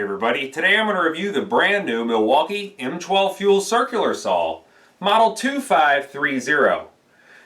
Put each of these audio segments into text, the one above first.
everybody. Today I'm going to review the brand new Milwaukee M12 fuel circular saw, model 2530.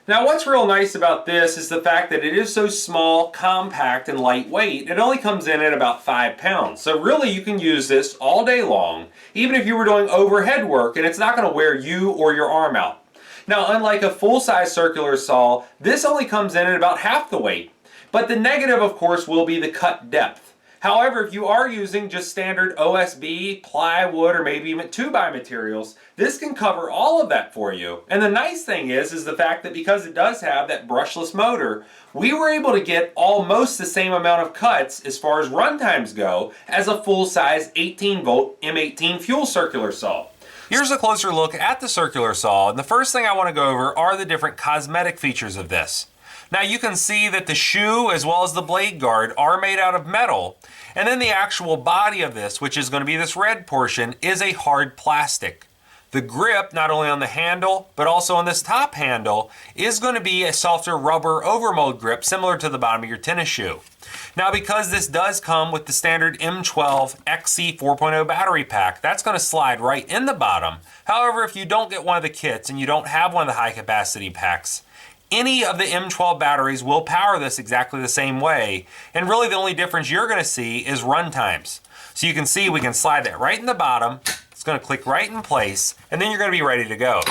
Now what's real nice about this is the fact that it is so small, compact, and lightweight. It only comes in at about 5 pounds. So really you can use this all day long, even if you were doing overhead work, and it's not going to wear you or your arm out. Now unlike a full-size circular saw, this only comes in at about half the weight. But the negative, of course, will be the cut depth. However, if you are using just standard OSB, plywood, or maybe even 2x materials, this can cover all of that for you. And the nice thing is the fact that because it does have that brushless motor, we were able to get almost the same amount of cuts as far as run times go as a full-size 18-volt M18 fuel circular saw. Here's a closer look at the circular saw, and the first thing I want to go over are the different cosmetic features of this. Now you can see that the shoe as well as the blade guard are made out of metal, and then the actual body of this, which is going to be this red portion, is a hard plastic. The grip, not only on the handle, but also on this top handle, is going to be a softer rubber overmold grip similar to the bottom of your tennis shoe. Now because this does come with the standard M12 XC 4.0 battery pack, that's going to slide right in the bottom. However, if you don't get one of the kits and you don't have one of the high capacity packs, any of the M12 batteries will power this exactly the same way, and really the only difference you're going to see is run times. So you can see we can slide that right in the bottom, it's going to click right in place, and then you're going to be ready to go.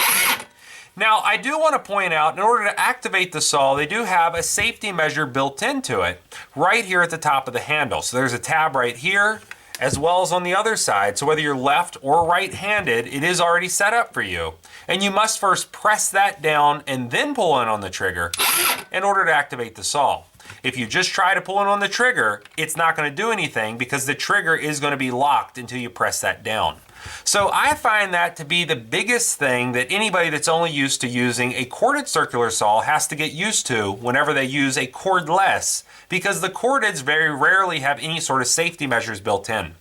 Now I do want to point out, in order to activate the saw, they do have a safety measure built into it, right here at the top of the handle. So there's a tab right here, as well as on the other side, so whether you're left or right-handed, it is already set up for you. And you must first press that down and then pull in on the trigger in order to activate the saw. If you just try to pull in on the trigger, it's not going to do anything because the trigger is going to be locked until you press that down. So I find that to be the biggest thing that anybody that's only used to using a corded circular saw has to get used to whenever they use a cordless, because the cordeds very rarely have any sort of safety measures built in.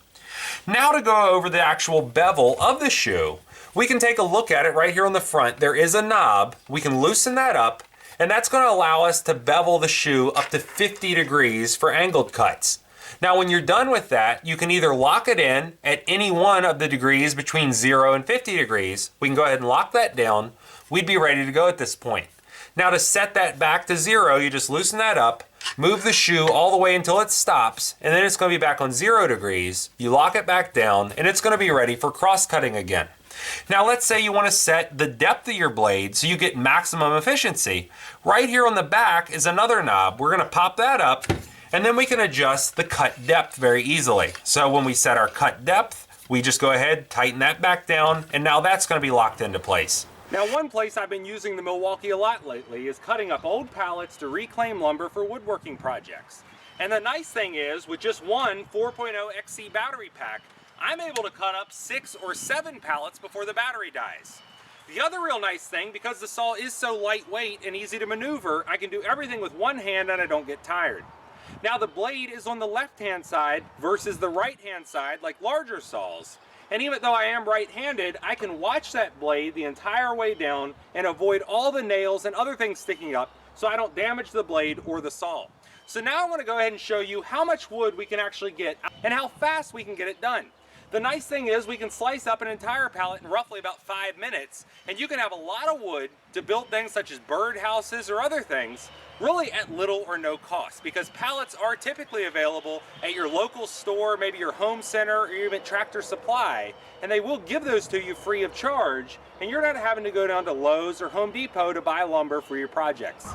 Now to go over the actual bevel of the shoe, we can take a look at it right here on the front. There is a knob. We can loosen that up, and that's going to allow us to bevel the shoe up to 50 degrees for angled cuts. Now when you're done with that, you can either lock it in at any one of the degrees between 0 and 50 degrees. We can go ahead and lock that down. We'd be ready to go at this point. Now to set that back to 0, you just loosen that up, move the shoe all the way until it stops, and then it's going to be back on 0 degrees. You lock it back down, and it's going to be ready for cross-cutting again. Now let's say you want to set the depth of your blade so you get maximum efficiency. Right here on the back is another knob. We're going to pop that up, and then we can adjust the cut depth very easily. So when we set our cut depth, we just go ahead, tighten that back down, and now that's going to be locked into place. Now one place I've been using the Milwaukee a lot lately is cutting up old pallets to reclaim lumber for woodworking projects. And the nice thing is, with just one 4.0 XC battery pack, I'm able to cut up 6 or 7 pallets before the battery dies. The other real nice thing, because the saw is so lightweight and easy to maneuver, I can do everything with one hand and I don't get tired. Now the blade is on the left-hand side versus the right-hand side like larger saws. And even though I am right-handed, I can watch that blade the entire way down and avoid all the nails and other things sticking up so I don't damage the blade or the saw. So now I want to go ahead and show you how much wood we can actually get and how fast we can get it done. The nice thing is we can slice up an entire pallet in roughly about 5 minutes, and you can have a lot of wood to build things such as bird houses or other things, really at little or no cost, because pallets are typically available at your local store, maybe your home center, or even Tractor Supply, and they will give those to you free of charge, and you're not having to go down to Lowe's or Home Depot to buy lumber for your projects.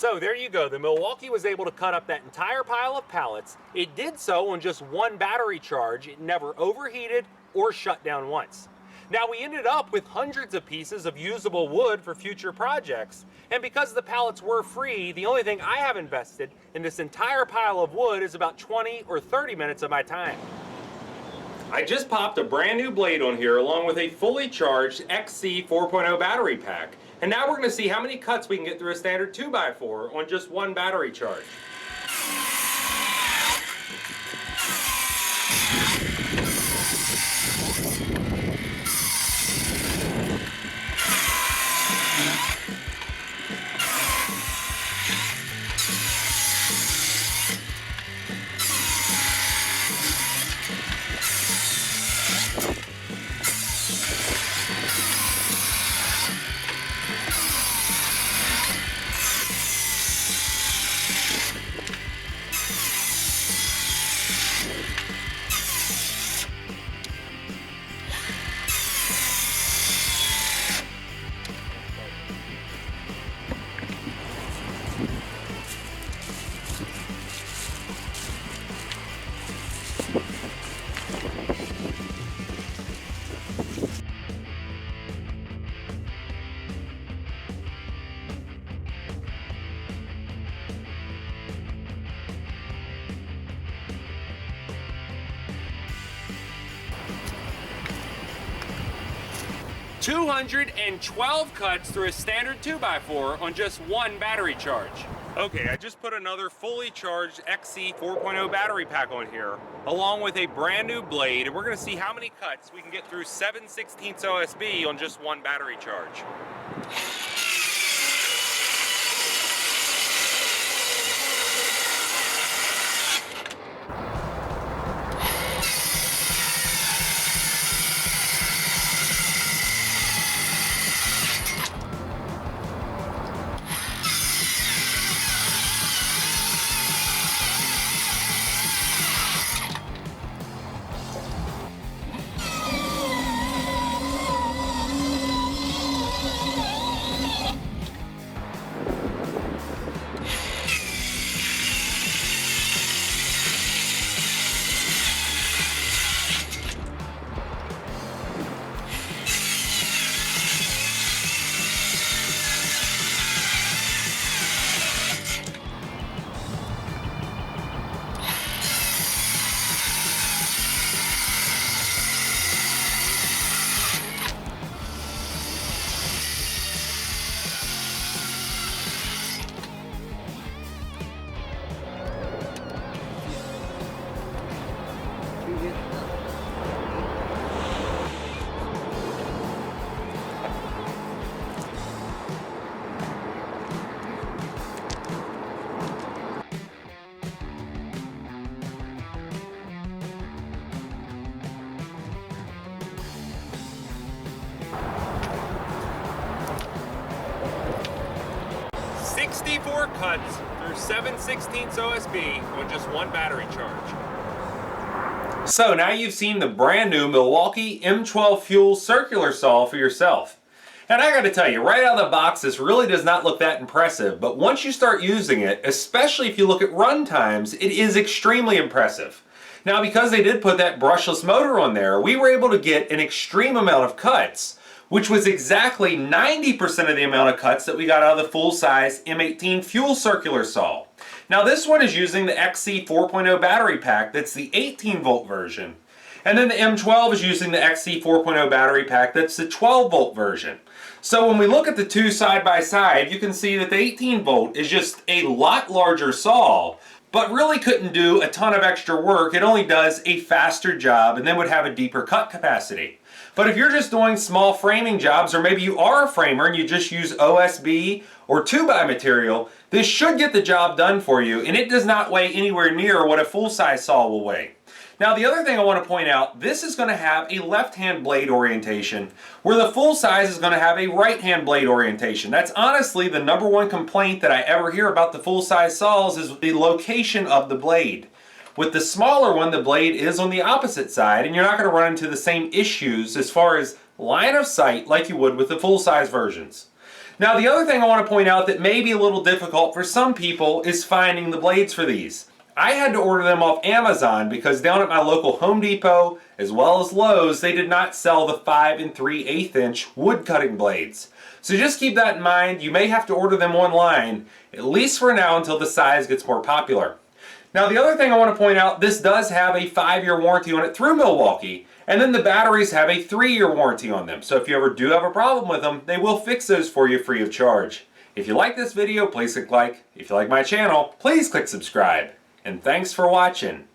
So there you go. The Milwaukee was able to cut up that entire pile of pallets. It did so on just one battery charge. It never overheated or shut down once. Now we ended up with hundreds of pieces of usable wood for future projects. And because the pallets were free, the only thing I have invested in this entire pile of wood is about 20 or 30 minutes of my time. I just popped a brand new blade on here along with a fully charged XC 4.0 battery pack. And now we're going to see how many cuts we can get through a standard 2x4 on just one battery charge. $212 cuts through a standard 2x4 on just one battery charge. Okay, I just put another fully charged XC 4.0 battery pack on here, along with a brand new blade, and we're gonna see how many cuts we can get through 7/16 OSB on just one battery charge. Four cuts through 7/16 OSB on just one battery charge. So now you've seen the brand new Milwaukee M12 fuel circular saw for yourself. And I gotta tell you, right out of the box, this really does not look that impressive, but once you start using it, especially if you look at run times, it is extremely impressive. Now, because they did put that brushless motor on there, we were able to get an extreme amount of cuts, which was exactly 90% of the amount of cuts that we got out of the full-size M18 fuel circular saw. Now this one is using the XC 4.0 battery pack, that's the 18-volt version. And then the M12 is using the XC 4.0 battery pack, that's the 12-volt version. So when we look at the two side by side, you can see that the 18-volt is just a lot larger saw, but really couldn't do a ton of extra work. It only does a faster job and then would have a deeper cut capacity. But if you're just doing small framing jobs, or maybe you are a framer and you just use OSB or 2x material, this should get the job done for you, and it does not weigh anywhere near what a full-size saw will weigh. Now the other thing I want to point out, this is going to have a left-hand blade orientation, where the full-size is going to have a right-hand blade orientation. That's honestly the #1 complaint that I ever hear about the full-size saws, is the location of the blade. With the smaller one, the blade is on the opposite side, and you're not going to run into the same issues as far as line of sight like you would with the full-size versions. Now the other thing I want to point out that may be a little difficult for some people is finding the blades for these. I had to order them off Amazon because down at my local Home Depot as well as Lowe's they did not sell the 5 3/8 inch wood cutting blades. So just keep that in mind. You may have to order them online, at least for now until the size gets more popular. Now the other thing I want to point out, this does have a 5-year warranty on it through Milwaukee, and then the batteries have a 3-year warranty on them. So if you ever do have a problem with them, they will fix those for you free of charge. If you like this video, please click like. If you like my channel, please click subscribe. And thanks for watching.